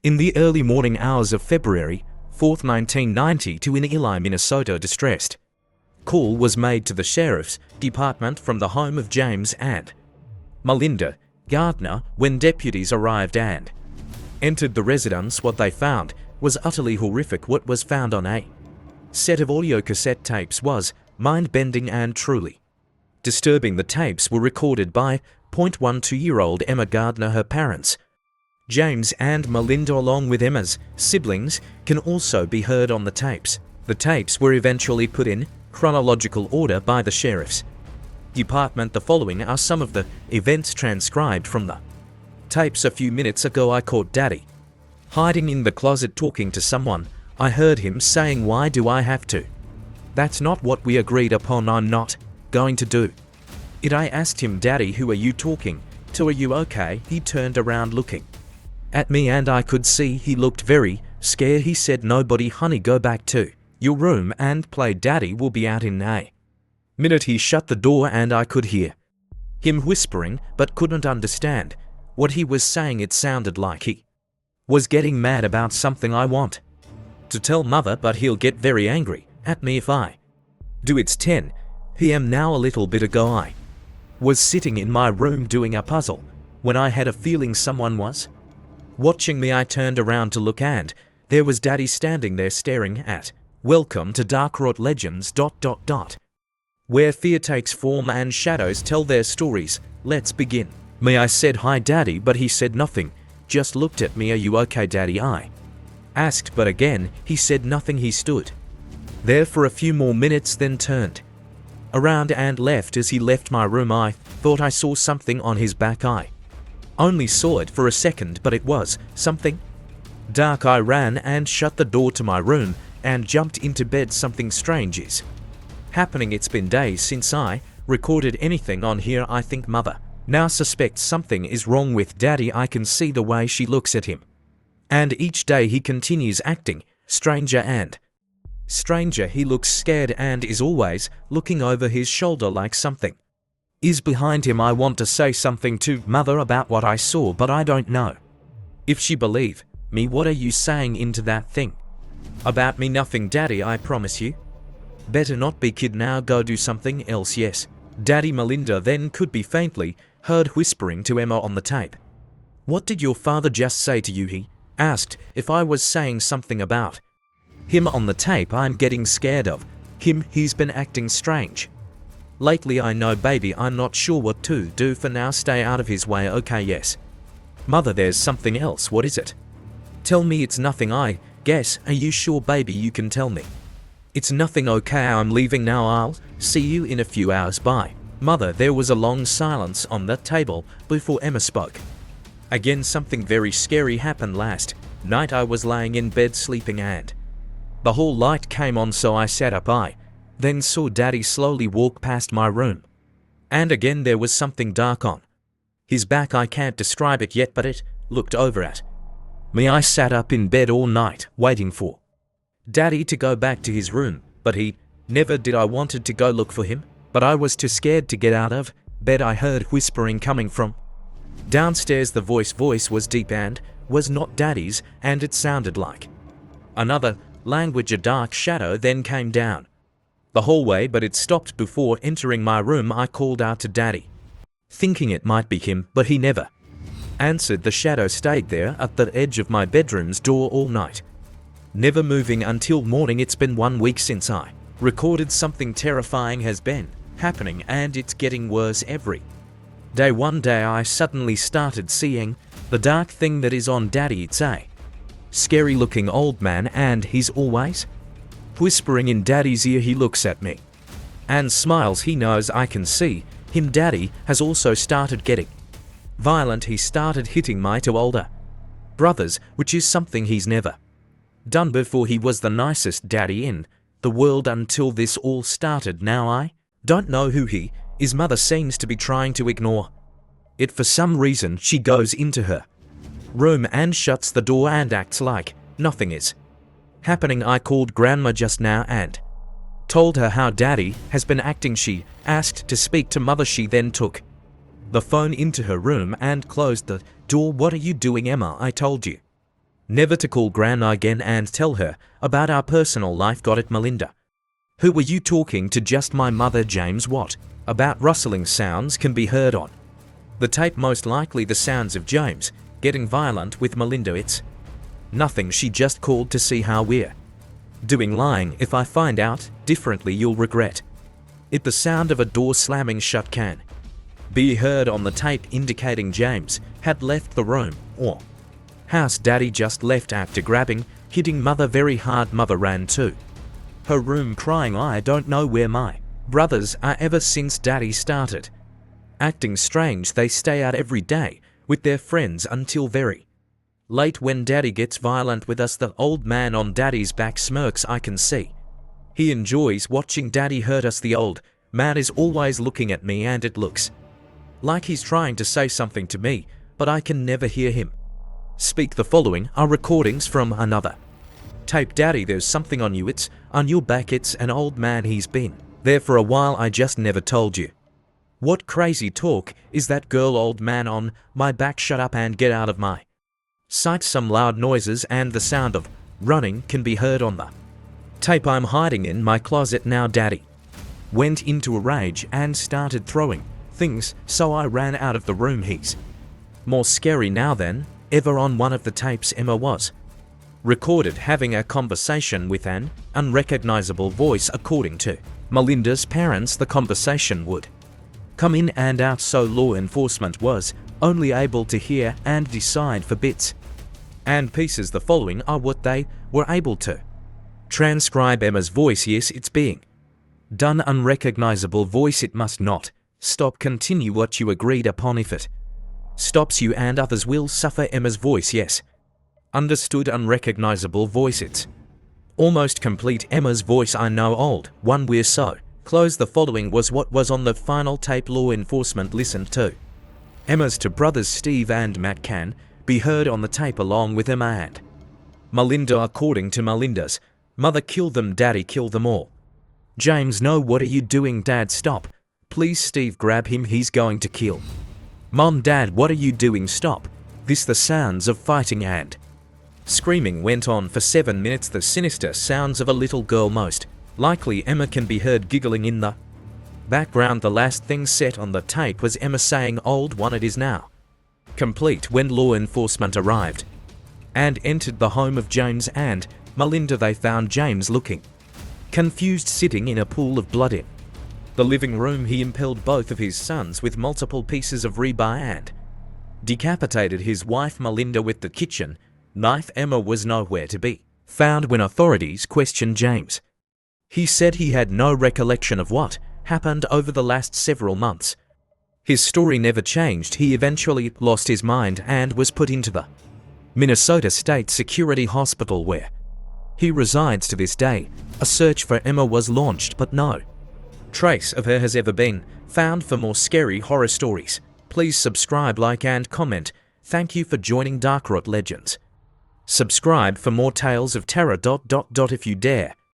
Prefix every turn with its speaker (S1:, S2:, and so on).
S1: In the early morning hours of February 4th, 1992 in Ely, Minnesota, distressed call was made to the Sheriff's Department from the home of James and Melinda Gardner. When deputies arrived and entered the residence, what they found was utterly horrific. What was found on a set of audio cassette tapes was mind-bending and truly disturbing. The tapes were recorded by 12-year-old Emma Gardner. Her parents, James and Melinda, along with Emma's siblings, can also be heard on the tapes. The tapes were eventually put in chronological order by the Sheriff's Department. The following are some of the events transcribed from the tapes. A few minutes ago I caught Daddy hiding in the closet talking to someone. I heard him saying, "Why do I have to? That's not what we agreed upon. I'm not going to do it." I asked him, "Daddy, who are you talking to? Are you okay?" He turned around looking at me and I could see he looked very scared. He said, "Nobody, honey, go back to your room and play. Daddy will be out in a minute." He shut the door and I could hear him whispering but couldn't understand what he was saying. It sounded like he was getting mad about something. I want to tell Mother, but he'll get very angry at me if I do. It's 10 p.m. now. A little bit ago I was sitting in my room doing a puzzle when I had a feeling someone was watching me. I turned around to look and there was Daddy standing there staring at Welcome to Dark Road Legends ... where fear takes form and shadows tell their stories. Let's begin. Me, I said, "Hi Daddy," but he said nothing, just looked at me. "Are you okay, Daddy?" I asked, but again he said nothing. He stood there for a few more minutes, then turned around and left. As he left my room I thought I saw something on his back. I only saw it for a second, but it was something dark. I ran and shut the door to my room and jumped into bed. Something strange is happening. It's been days since I recorded anything on here. I think Mother now suspects something is wrong with Daddy. I can see the way she looks at him, and each day he continues acting stranger and stranger. He looks scared and is always looking over his shoulder like something is behind him. I want to say something to Mother about what I saw, but I don't know if she believe me. What are you saying into that thing about me? Nothing, Daddy, I promise you. Better not be, kid. Now go do something else. Yes, Daddy. Melinda then could be faintly heard whispering to Emma on the tape. "What did your father just say to you?" He asked if I was saying something about him on the tape. "I'm getting scared of him. He's been acting strange lately." "I know, baby. I'm not sure what to do. For now, stay out of his way, okay?" "Yes, Mother, there's something else." "What is it?" "Tell me." "It's nothing, I guess." "Are you sure, baby? You can tell me." "It's nothing, okay? I'm leaving now. I'll see you in a few hours. Bye." "Mother." There was a long silence on the table before Emma spoke again. "Something very scary happened last night. I was laying in bed sleeping and the hall light came on, so I sat up. I then saw Daddy slowly walk past my room, and again there was something dark on his back. I can't describe it yet, but it looked over at me. I sat up in bed all night waiting for Daddy to go back to his room, but he never did. I wanted to go look for him, but I was too scared to get out of bed. I heard whispering coming from downstairs. The voice was deep and was not Daddy's, and it sounded like another language. A dark shadow then came down the hallway, but it stopped before entering my room. I called out to Daddy, thinking it might be him, but he never answered. The shadow stayed there at the edge of my bedroom's door all night, never moving until morning. It's been 1 week since I recorded. Something terrifying has been happening, and it's getting worse every day. One day I suddenly started seeing the dark thing that is on Daddy. It's a scary looking old man, and he's always whispering in Daddy's ear. He looks at me and smiles. He knows I can see him. Daddy has also started getting violent. He started hitting my two older brothers, which is something he's never done before. He was the nicest daddy in the world until this all started. Now I don't know who he is. Mother seems to be trying to ignore it for some reason. She goes into her room and shuts the door and acts like nothing is happening. I called Grandma just now and told her how Daddy has been acting. She asked to speak to Mother. She then took the phone into her room and closed the door. "What are you doing, Emma? I told you Never to call Gran again and tell her about our personal life. Got it, Melinda? Who were you talking to? Just my mother, James. What about rustling sounds can be heard on the tape? Most likely the sounds of James getting violent with Melinda. It's nothing. She just called to see how we're doing. Lying. If I find out differently, you'll regret it. The sound of a door slamming shut can be heard on the tape, indicating James had left the room or house Daddy just left after hitting Mother very hard. Mother ran to her room crying, I don't know where my brothers are. Ever since Daddy started acting strange, they stay out every day with their friends until very late. When Daddy gets violent with us, the old man on Daddy's back smirks. I can see he enjoys watching Daddy hurt us. The old man is always looking at me, and it looks like he's trying to say something to me, but I can never hear him speak. The following are recordings from another tape. Daddy, there's something on you. It's on your back. It's an old man. He's been there for a while. I just never told you. What crazy talk is that, girl? Old man on my back. Shut up and get out of my sight. Some loud noises and the sound of running can be heard on the tape. I'm hiding in my closet now. Daddy went into a rage and started throwing things, so I ran out of the room. He's more scary now than ever. On one of the tapes, Emma was recorded having a conversation with an unrecognizable voice. According to Melinda's parents, the conversation would come in and out, so law enforcement was only able to hear and decide for bits and pieces. The following are what they were able to transcribe. Emma's voice. Yes, it's being done. Unrecognizable voice. It must not stop. Continue what you agreed upon. If it stops, you and others will suffer. Emma's voice. Yes, understood. Unrecognizable voice. It's almost complete. Emma's voice. I know, old one, we're so close. The following was what was on the final tape. Law enforcement listened to Emma's two brothers Steve and Matt can be heard on the tape along with Emma and Melinda. According to Melinda's mother, kill them, Daddy, kill them all. James, no, what are you doing? Dad, stop. Please, Steve, grab him, he's going to kill Mom. Dad, what are you doing? Stop this. The sounds of fighting and screaming went on for 7 minutes. The sinister sounds of a little girl, most likely Emma, can be heard giggling in the background. The last thing set on the tape was Emma saying, old one, it is now complete. When law enforcement arrived and entered the home of James and Melinda, they found James looking confused, sitting in a pool of blood in the living room. He impaled both of his sons with multiple pieces of rebar and decapitated his wife Melinda with the kitchen knife. Emma was nowhere to be found when authorities questioned James. He said he had no recollection of what happened over the last several months. His story never changed. He eventually lost his mind and was put into the Minnesota State Security Hospital, where he resides to this day. A search for Emma was launched, but no trace of her has ever been found. For more scary horror stories, please subscribe, like and comment. Thank you for joining Dark Legends. Subscribe for more tales of terror. If you dare.